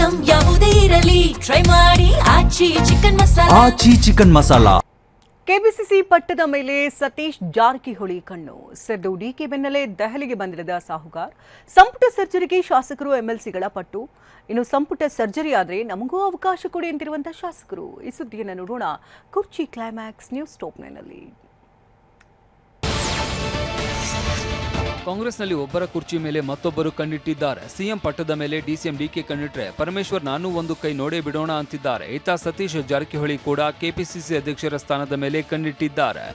Item ಯಾವುದೇ ಇರಲಿ try ಮಾಡಿ ಆಚಿ ಚಿಕನ್ ಮಸಾಲಾ. ಕೆಪಿಸಿಸಿ ಪಟ್ಟದ ಮೇಲೆ ಸತೀಶ್ ಜಾರಕಿಹೊಳಿ ಕಣ್ಣು ಸೆದ್ದು ಡಿಕೆ ಬೆನ್ನಲ್ಲೇ ದೆಹಲಿಗೆ ಬಂದಿಳಿದ ಸಾಹುಕಾರ್. ಸಂಪುಟ ಸರ್ಜರಿಗೆ ಶಾಸಕರು ಎಂಎಲ್ಸಿಗಳ ಪಟ್ಟು. ಇನ್ನು ಸಂಪುಟ ಸರ್ಜರಿ ಆದರೆ ನಮಗೂ ಅವಕಾಶ ಕೊಡಿ ಅಂತಿರುವಂತಹ ಶಾಸಕರು. ಈ ಸುದ್ದಿಯನ್ನು ನೋಡೋಣ ಕುರ್ಚಿ ಕ್ಲೈಮ್ಯಾಕ್ಸ್ ನ್ಯೂಸ್ ಟಾಪ್ 9ನಲ್ಲಿ. ಕಾಂಗ್ರೆಸ್ನಲ್ಲಿ ಒಬ್ಬರ ಕುರ್ಚಿ ಮೇಲೆ ಮತ್ತೊಬ್ಬರು ಕಣ್ಣಿಟ್ಟಿದ್ದಾರೆ. ಸಿಎಂ ಪಟ್ಟದ ಮೇಲೆ ಡಿಸಿಎಂ ಡಿಕೆ ಕಣ್ಣಿಟ್ರೆ ಪರಮೇಶ್ವರ್ ನಾನು ಒಂದು ಕೈ ನೋಡೇ ಬಿಡೋಣ ಅಂತಿದ್ದಾರೆ. ಇತ್ತ ಸತೀಶ್ ಜಾರಕಿಹೊಳಿ ಕೂಡ ಕೆಪಿಸಿಸಿ ಅಧ್ಯಕ್ಷರ ಸ್ಥಾನದ ಮೇಲೆ ಕಣ್ಣಿಟ್ಟಿದ್ದಾರೆ.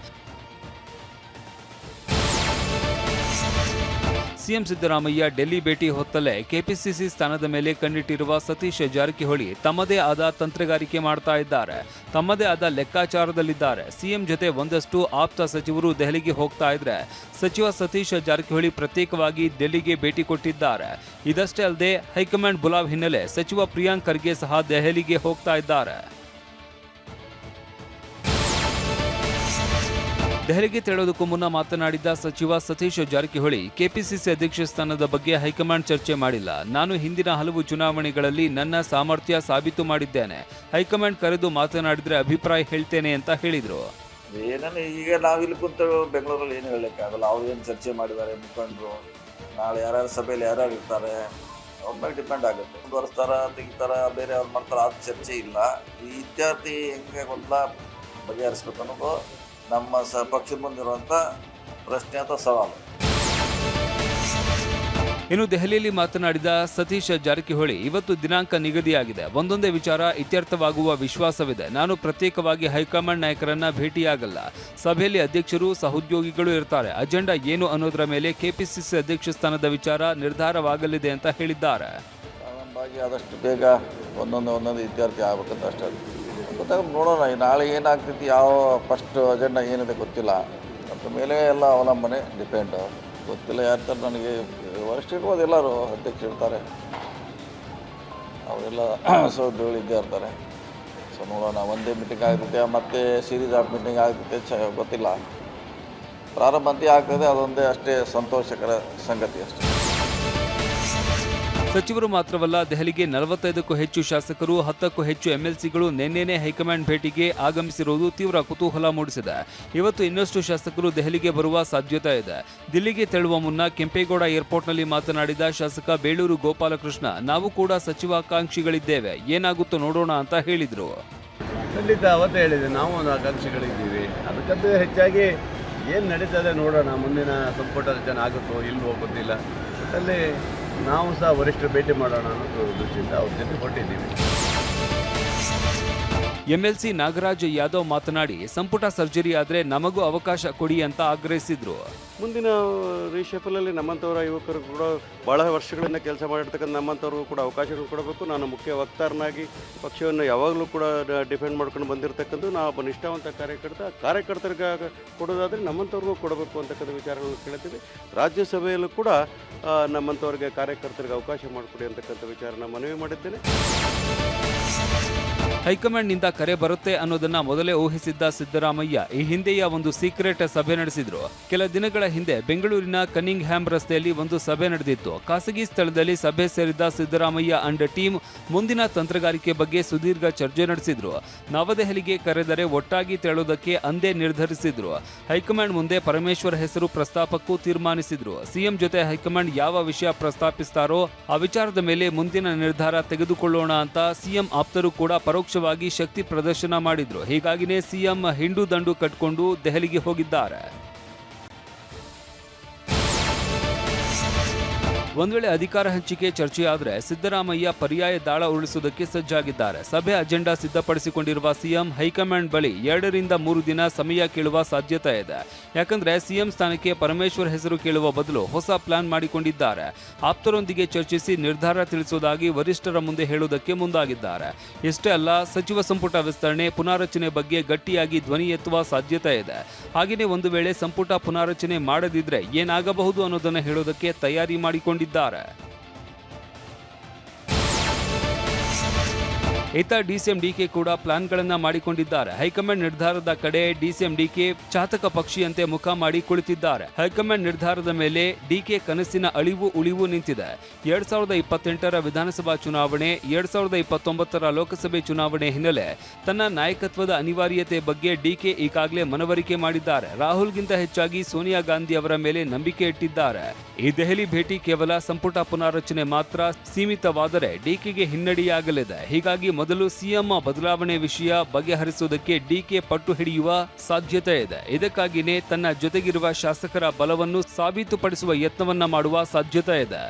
ಸಿಎಂ ಸಿದ್ದರಾಮಯ್ಯ ಡೆಲ್ಲಿ ಭೇಟಿ ಹೊತ್ತಲೇ ಕೆಪಿಸಿಸಿ ಸ್ಥಾನದ ಮೇಲೆ ಕಣ್ಣಿಟ್ಟಿರುವ ಸತೀಶ್ ಜಾರಕಿಹೊಳಿ ತಮ್ಮದೇ ಆದ ತಂತ್ರಗಾರಿಕೆ ಮಾಡ್ತಾ ಇದ್ದಾರೆ. ತಮ್ಮದೇ ಆದ ಲೆಕ್ಕಾಚಾರದಲ್ಲಿದ್ದಾರೆ. ಸಿಎಂ ಜೊತೆ ಒಂದಷ್ಟು ಆಪ್ತ ಸಚಿವರು ದೆಹಲಿಗೆ ಹೋಗ್ತಾ ಇದ್ರೆ ಸಚಿವ ಸತೀಶ್ ಜಾರಕಿಹೊಳಿ ಪ್ರತ್ಯೇಕವಾಗಿ ಡೆಲ್ಲಿಗೆ ಭೇಟಿ ಕೊಟ್ಟಿದ್ದಾರೆ. ಇದಷ್ಟೇ ಅಲ್ಲದೆ ಹೈಕಮಾಂಡ್ ಬುಲಾವ್ ಹಿನ್ನೆಲೆ ಸಚಿವ ಪ್ರಿಯಾಂಕ್ ಖರ್ಗೆ ಸಹ ದೆಹಲಿಗೆ ಹೋಗ್ತಾ ಇದ್ದಾರೆ. ದೆಹಲಿಗೆ ತೆರಳೋದಕ್ಕೂ ಮುನ್ನ ಮಾತನಾಡಿದ ಸಚಿವ ಸತೀಶ್ ಜಾರಕಿಹೊಳಿ ಕೆಪಿಸಿಸಿ ಅಧ್ಯಕ್ಷ ಸ್ಥಾನದ ಬಗ್ಗೆ ಹೈಕಮಾಂಡ್ ಚರ್ಚೆ ಮಾಡಿಲ್ಲ. ನಾನು ಹಿಂದಿನ ಹಲವು ಚುನಾವಣೆಗಳಲ್ಲಿ ನನ್ನ ಸಾಮರ್ಥ್ಯ ಸಾಬೀತು ಮಾಡಿದ್ದೇನೆ. ಹೈಕಮಾಂಡ್ ಕರೆದು ಮಾತನಾಡಿದ್ರೆ ಅಭಿಪ್ರಾಯ ಹೇಳ್ತೇನೆ ಅಂತ ಹೇಳಿದ್ರು. ಏನನ್ನ ಈಗ ನಾವಿಲ್ಲಿ ಕುಂತು ಬೆಂಗಳೂರಲ್ಲಿ ಏನು ಹೇಳಲಿಕ್ಕಾಗಲ್ಲ. ಅವ್ರು ಏನು ಚರ್ಚೆ ಮಾಡಿದ್ದಾರೆ ಮುಖಂಡರು, ನಾಳೆ ಯಾರ್ಯಾರು ಸಭೆಯಲ್ಲಿ ಯಾರ್ಯಾರು ಇರ್ತಾರೆ ಅವ್ರ ಮೇಲೆ ಡಿಪೆಂಡ್ ಆಗುತ್ತೆ. ಮುಂದುವರಿಸ್ತಾರ ತೆಗಿತಾರ ಬೇರೆ ಅವ್ರು ಮಾಡ್ತಾರೆ, ಅದು ಚರ್ಚೆ ಇಲ್ಲ. ಈ ಇತ್ಯಾರ್ಥಿ ಹೆಂಗೆ ಗೊಂದಲ ಬಗೆಹರಿಸ್ಬೇಕು ಅನ್ನೋದು ನಮ್ಮ ಪಕ್ಷದ ಮುಂದಿರುವಂಥ ಪ್ರಶ್ನೆ ಅಥವಾ ಸವಾಲು. ಇನ್ನು ದೆಹಲಿಯಲ್ಲಿ ಮಾತನಾಡಿದ ಸತೀಶ್ ಜಾರಕಿಹೊಳಿ ಇವತ್ತು ದಿನಾಂಕ ನಿಗದಿಯಾಗಿದೆ. ಒಂದೊಂದೇ ವಿಚಾರ ಇತ್ಯರ್ಥವಾಗುವ ವಿಶ್ವಾಸವಿದೆ. ನಾನು ಪ್ರತ್ಯೇಕವಾಗಿ ಹೈಕಮಾಂಡ್ ನಾಯಕರನ್ನ ಭೇಟಿಯಾಗಲ್ಲ. ಸಭೆಯಲ್ಲಿ ಅಧ್ಯಕ್ಷರು ಸಹೋದ್ಯೋಗಿಗಳು ಇರ್ತಾರೆ. ಅಜೆಂಡಾ ಏನು ಅನ್ನೋದರ ಮೇಲೆ ಕೆಪಿಸಿಸಿ ಅಧ್ಯಕ್ಷ ಸ್ಥಾನದ ವಿಚಾರ ನಿರ್ಧಾರವಾಗಲಿದೆ ಅಂತ ಹೇಳಿದ್ದಾರೆ. ಆದಷ್ಟು ಬೇಗ ಒಂದೊಂದು ಇತ್ಯರ್ಥಿ ಆಗ್ಬೇಕಂತ ಅಷ್ಟೇ ಗೊತ್ತಾಗ ನೋಡೋಣ. ನಾಳೆ ಏನಾಗ್ತೈತಿ, ಯಾವ ಫಸ್ಟ್ ಅಜೆಂಡಾ ಏನಿದೆ ಗೊತ್ತಿಲ್ಲ. ಅದ್ರ ಮೇಲೆ ಎಲ್ಲ ಅವಲಂಬನೆ ಡಿಪೆಂಡ್. ಗೊತ್ತಿಲ್ಲ ಯಾರ್ತಾರೆ ನನಗೆ. ವರಿಷ್ಠ ಇರ್ಬೋದು, ಎಲ್ಲರೂ ಅಧ್ಯಕ್ಷರು ಇರ್ತಾರೆ, ಅವರೆಲ್ಲ ಸಹೋದ್ಯೋಗಿಗಳು ಇದ್ದೇ ಇರ್ತಾರೆ. ಸೊ ನೋಡೋಣ, ಒಂದೇ ಮೀಟಿಂಗ್ ಆಗ್ತೈತೆ ಮತ್ತೆ ಸೀರೀಸ್ ಆಫ್ ಮೀಟಿಂಗ್ ಆಗ್ತೈತೆ ಗೊತ್ತಿಲ್ಲ. ಪ್ರಾರಂಭ ಅಂತ ಆಗ್ತದೆ, ಅದೊಂದೇ ಅಷ್ಟೇ ಸಂತೋಷಕರ ಸಂಗತಿ ಅಷ್ಟೇ. ಸಚಿವರು ಮಾತ್ರವಲ್ಲ, ದೆಹಲಿಗೆ 45ಕ್ಕೂ ಹೆಚ್ಚು ಶಾಸಕರು 10ಕ್ಕೂ ಹೆಚ್ಚು ಎಂಎಲ್ಸಿಗಳು ನಿನ್ನೆನೇ ಹೈಕಮಾಂಡ್ ಭೇಟಿಗೆ ಆಗಮಿಸಿರುವುದು ತೀವ್ರ ಕುತೂಹಲ ಮೂಡಿಸಿದೆ. ಇವತ್ತು ಇನ್ನಷ್ಟು ಶಾಸಕರು ದೆಹಲಿಗೆ ಬರುವ ಸಾಧ್ಯತೆ ಇದೆ. ದಿಲ್ಲಿಗೆ ತೆರಳುವ ಮುನ್ನ ಕೆಂಪೇಗೌಡ ಏರ್ಪೋರ್ಟ್ನಲ್ಲಿ ಮಾತನಾಡಿದ ಶಾಸಕ ಬೇಳೂರು ಗೋಪಾಲಕೃಷ್ಣ, ನಾವು ಕೂಡ ಸಚಿವಾಕಾಂಕ್ಷಿಗಳಿದ್ದೇವೆ, ಏನಾಗುತ್ತೋ ನೋಡೋಣ ಅಂತ ಹೇಳಿದರು. ಖಂಡಿತ ಅವತ್ತೇ ಹೇಳಿದೆ, ನಾವು ಒಂದು ಆಕಾಂಕ್ಷಿಗಳಿದ್ದೀವಿ. ಅದಕ್ಕಂತೂ ಹೆಚ್ಚಾಗಿ ಏನು ನಡೀತದೆ ನೋಡೋಣ. ಮುಂದಿನ ಸಂಪುಟ ರಚನೆ ಆಗುತ್ತೋ ಇಲ್ವೋ ಗೊತ್ತಿಲ್ಲ. ಒಟ್ಟಲ್ಲಿ ನಾವು ಸಹ ವರಿಷ್ಠರು ಭೇಟಿ ಮಾಡೋಣ ಅನ್ನೋ ದೃಷ್ಟಿಯಿಂದ ಅವ್ರ ಜೊತೆ ಹೊರಟಿದ್ದೀವಿ. ಎಂಎಲ್ಸಿ ನಾಗರಾಜ್ ಯಾದವ್ ಮಾತನಾಡಿ, ಸಂಪುಟ ಸರ್ಜರಿ ಆದರೆ ನಮಗೂ ಅವಕಾಶ ಕೊಡಿ ಅಂತ ಆಗ್ರಹಿಸಿದ್ರು. ಮುಂದಿನ ರೀಶಫಲಲ್ಲಿ ನಮ್ಮಂಥವರ ಯುವಕರು ಕೂಡ ಭಾಳ ವರ್ಷಗಳಿಂದ ಕೆಲಸ ಮಾಡಿರ್ತಕ್ಕಂಥ ನಮ್ಮಂಥವ್ರಿಗೂ ಕೂಡ ಅವಕಾಶಗಳು ಕೊಡಬೇಕು. ನಾನು ಮುಖ್ಯ ವಕ್ತಾರನಾಗಿ ಪಕ್ಷವನ್ನು ಯಾವಾಗಲೂ ಕೂಡ ಡಿಫೆಂಡ್ ಮಾಡ್ಕೊಂಡು ಬಂದಿರತಕ್ಕಂಥ ನಾವು ಒಬ್ಬ ನಿಷ್ಠಾವಂತ ಕಾರ್ಯಕರ್ತರಿಗೆ ಕೊಡೋದಾದರೆ ನಮ್ಮಂಥವ್ರಿಗೂ ಕೊಡಬೇಕು ಅಂತಕ್ಕಂಥ ವಿಚಾರಗಳನ್ನು ಕೇಳ್ತೀವಿ. ರಾಜ್ಯಸಭೆಯಲ್ಲೂ ಕೂಡ ನಮ್ಮಂಥವ್ರಿಗೆ ಕಾರ್ಯಕರ್ತರಿಗೆ ಅವಕಾಶ ಮಾಡಿಕೊಡಿ ಅಂತಕ್ಕಂಥ ವಿಚಾರನ ಮನವಿ ಮಾಡಿದ್ದೇನೆ. ಹೈಕಮಾಂಡ್ನಿಂದ ಕರೆ ಬರುತ್ತೆ ಅನ್ನೋದನ್ನ ಮೊದಲೇ ಊಹಿಸಿದ್ದ ಸಿದ್ದರಾಮಯ್ಯ ಈ ಹಿಂದೆಯೇ ಒಂದು ಸೀಕ್ರೆಟ್ ಸಭೆ ನಡೆಸಿದ್ರು. ಕೆಲ ದಿನಗಳ ಹಿಂದೆ ಬೆಂಗಳೂರಿನ ಕನ್ನಿಂಗ್ ಹ್ಯಾಮ್ ರಸ್ತೆಯಲ್ಲಿ ಒಂದು ಸಭೆ ನಡೆದಿತ್ತು. ಖಾಸಗಿ ಸ್ಥಳದಲ್ಲಿ ಸಭೆ ಸೇರಿದ್ದ ಸಿದ್ದರಾಮಯ್ಯ ಅಂಡ್ ಟೀಮ್ ಮುಂದಿನ ತಂತ್ರಗಾರಿಕೆ ಬಗ್ಗೆ ಸುದೀರ್ಘ ಚರ್ಚೆ ನಡೆಸಿದ್ರು. ನವದೆಹಲಿಗೆ ಕರೆದರೆ ಒಟ್ಟಾಗಿ ತೆರಳುವುದಕ್ಕೆ ಅಂದೇ ನಿರ್ಧರಿಸಿದ್ರು. ಹೈಕಮಾಂಡ್ ಮುಂದೆ ಪರಮೇಶ್ವರ್ ಹೆಸರು ಪ್ರಸ್ತಾಪಕ್ಕೂ ತೀರ್ಮಾನಿಸಿದ್ರು. ಸಿಎಂ ಜೊತೆ ಹೈಕಮಾಂಡ್ ಯಾವ ವಿಷಯ ಪ್ರಸ್ತಾಪಿಸ್ತಾರೋ ಆ ವಿಚಾರದ ಮೇಲೆ ಮುಂದಿನ ನಿರ್ಧಾರ ತೆಗೆದುಕೊಳ್ಳೋಣ ಅಂತ ಸಿಎಂ ಆಪ್ತರು ಕೂಡ ಪರೋಕ್ಷವಾಗಿ ಶಕ್ತಿ ಪ್ರದರ್ಶನ ಮಾಡಿದ್ರು. ಹೀಗಾಗಿನೇ ಸಿಎಂ ಹಿಂಡು ದಂಡು ಕಟ್ಕೊಂಡು ದೆಹಲಿಗೆ ಹೋಗಿದ್ದಾರೆ. ಒಂದ್ ವೇಳೆ ಅಧಿಕಾರ ಹಂಚಿಕೆ ಚರ್ಚೆಯಾದರೆ ಸಿದ್ದರಾಮಯ್ಯ ಪರ್ಯಾಯ ದಾಳ ಉರುಳಿಸುವುದಕ್ಕೆ ಸಜ್ಜಾಗಿದ್ದಾರೆ. ಸಭೆ ಅಜೆಂಡಾ ಸಿದ್ಧಪಡಿಸಿಕೊಂಡಿರುವ ಸಿಎಂ ಹೈಕಮಾಂಡ್ ಬಳಿ 2 ರಿಂದ 3 ದಿನ ಸಮಯ ಕೇಳುವ ಸಾಧ್ಯತೆ ಇದೆ. ಯಾಕಂದ್ರೆ ಸಿಎಂ ಸ್ಥಾನಕ್ಕೆ ಪರಮೇಶ್ವರ್ ಹೆಸರು ಕೇಳುವ ಬದಲು ಹೊಸ ಪ್ಲಾನ್ ಮಾಡಿಕೊಂಡಿದ್ದಾರೆ. ಆಪ್ತರೊಂದಿಗೆ ಚರ್ಚಿಸಿ ನಿರ್ಧಾರ ತಿಳಿಸುವುದಾಗಿ ವರಿಷ್ಠರ ಮುಂದೆ ಹೇಳುವುದಕ್ಕೆ ಮುಂದಾಗಿದ್ದಾರೆ. ಇಷ್ಟೇ ಅಲ್ಲ, ಸಚಿವ ಸಂಪುಟ ವಿಸ್ತರಣೆ ಪುನಾರಚನೆ ಬಗ್ಗೆ ಗಟ್ಟಿಯಾಗಿ ಧ್ವನಿ ಎತ್ತುವ ಸಾಧ್ಯತೆ ಇದೆ. ಹಾಗೆಯೇ ಒಂದು ವೇಳೆ ಸಂಪುಟ ಪುನಾರಚನೆ ಮಾಡದಿದ್ರೆ ಏನಾಗಬಹುದು ಅನ್ನೋದನ್ನು ಹೇಳೋದಕ್ಕೆ ತಯಾರಿ ಮಾಡಿಕೊಂಡಿದ್ದಾರೆ. ಇತ್ತ ಡಿಸಿಎಂ ಡಿಕೆ ಕೂಡ ಪ್ಲಾನ್ಗಳನ್ನ ಮಾಡಿಕೊಂಡಿದ್ದಾರೆ. ಹೈಕಮಾಂಡ್ ನಿರ್ಧಾರದ ಕಡೆ ಡಿಸಿಎಂ ಡಿಕೆ ಚಾತಕ ಪಕ್ಷಿಯಂತೆ ಮುಖ ಮಾಡಿ ಕುಳಿತಿದ್ದಾರೆ. ಹೈಕಮಾಂಡ್ ನಿರ್ಧಾರದ ಮೇಲೆ ಡಿಕೆ ಕನಸಿನ ಅಳಿವು ಉಳಿವು ನಿಂತಿದೆ. 2028ರ ವಿಧಾನಸಭಾ ಚುನಾವಣೆ, 2029ರ ಲೋಕಸಭೆ ಚುನಾವಣೆ ಹಿನ್ನೆಲೆ ತನ್ನ ನಾಯಕತ್ವದ ಅನಿವಾರ್ಯತೆ ಬಗ್ಗೆ ಡಿಕೆ ಈಗಾಗಲೇ ಮನವರಿಕೆ ಮಾಡಿದ್ದಾರೆ. ರಾಹುಲ್ಗಿಂತ ಹೆಚ್ಚಾಗಿ ಸೋನಿಯಾ ಗಾಂಧಿ ಅವರ ಮೇಲೆ ನಂಬಿಕೆ ಇಟ್ಟಿದ್ದಾರೆ. ಈ ದೆಹಲಿ ಭೇಟಿ ಕೇವಲ ಸಂಪುಟ ಪುನಾರಚನೆ ಮಾತ್ರ ಸೀಮಿತವಾದರೆ ಡಿಕೆಗೆ ಹಿನ್ನಡೆಯಾಗಲಿದೆ. ಹೀಗಾಗಿ ಮೊದಲು ಸಿಎಂ ಬದಲಾವಣೆ ವಿಷಯ ಬಗೆಹರಿಸುವುದಕ್ಕೆ ಡಿಕೆ ಪಟ್ಟು ಹಿಡಿಯುವ ಸಾಧ್ಯತೆ ಇದೆ. ಇದಕ್ಕಾಗಿಯೇ ತನ್ನ ಜೊತೆಗಿರುವ ಶಾಸಕರ ಬಲವನ್ನು ಸಾಬೀತುಪಡಿಸುವ ಯತ್ನವನ್ನ ಮಾಡುವ ಸಾಧ್ಯತೆ ಇದೆ.